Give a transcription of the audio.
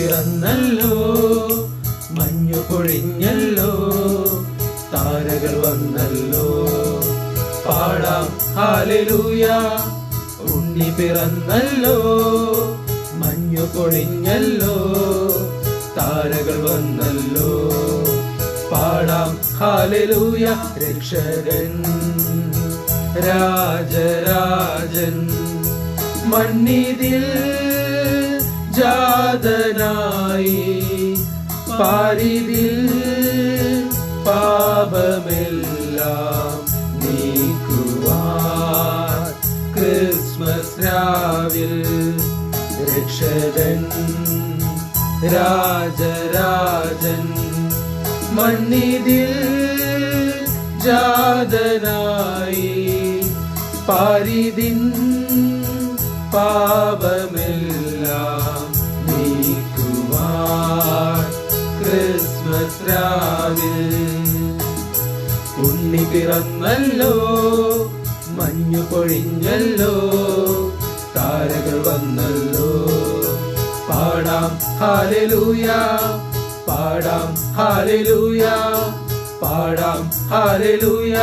പിറന്നല്ലോ, മഞ്ഞു പൊഴിഞ്ഞല്ലോ, താരകൾ വന്നല്ലോ, പാടാം ഹല്ലേലൂയ. ഉണ്ണി പിറന്നല്ലോ, മഞ്ഞു പൊഴിഞ്ഞല്ലോ, താരകൾ വന്നല്ലോ, പാടാം ഹല്ലേലൂയ. രക്ഷകൻ രാജരാജൻ മണ്ണിതിൽ ജാതനായി, പാരിതിൽ പാപമെല്ലാം നീക്കുവാൻ ക്രിസ്മസ് രാവിൽ രക്ഷകൻ രാജരാജൻ മണ്ണിതിൽ ജാതനായി, പാരിതിൻ പാപമെല്ലാം നീക്കുവാൻ ക്രിസ്മസ് രാവിൽ. ഉണ്ണി പിറന്നല്ലോ, മഞ്ഞു പൊഴിഞ്ഞല്ലോ, താരകൾ വന്നല്ലോ, പാടാം ഹല്ലേലൂയ, പാടാം ഹല്ലേലൂയ, പാടാം ഹല്ലേലൂയ.